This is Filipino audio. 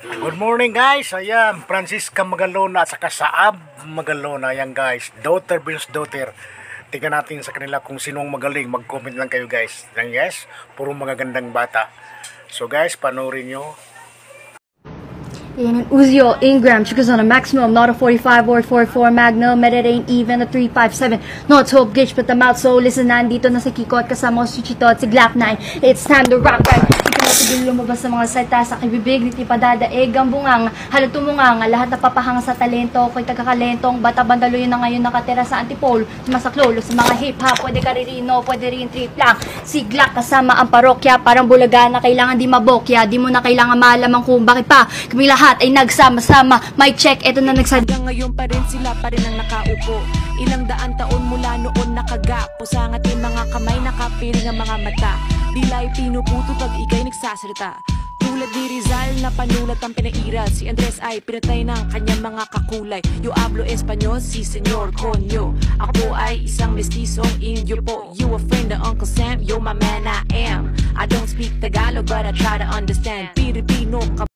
Good morning guys, ayan, Francisca Magalona at saka Saab Magalona, ayan guys, daughter versus daughter. Tingnan natin sa kanila kung sinong magaling, mag-comment lang kayo guys. Ayan guys, puro magagandang bata. So guys, panoorin nyo. In an Uzi Ingram, she goes on a maximum, not a 45 or 44 Magnum, it ain't even a 357, no 12 gauge, but the mouth, so listen, nandito na si Kiko at kasama si Chito at si Glock 9, it's time to rock right. Hindi lumabas sa mga salita sa kibibig, di padadaig ang bungang, halat tumungang, lahat napapahanga sa talento, ko'y tagakalentong, bata bandalo yun na ngayon nakatira sa antipolo, sumasaklolo sa mga hip-hop, pwede ka ririno, pwede rin trip lang, si Glock kasama ang parokya, parang bulaga na kailangan di mabokya, di mo na kailangan malaman kung bakit pa, kami lahat ay nagsama-sama, may check, eto na nagsadya. Ngayon pa rin sila pa rin ang nakaupo, ilang daan taon mula noon nakagapo, sa ating mga kamay nakapiring ang mga mata, dila'y pinuputo pag ika'y nagsasalita. Tulad ni Rizal na panulat ang pinairal, si Andres ay pinatay ng kanyang mga kakulay. Yo hablo Espanyol, si Senyor Conyo. Ako ay isang mestisong Indio po. You a friend of Uncle Sam, yo my man I am. I don't speak Tagalog but I try to understand. Pilipino ka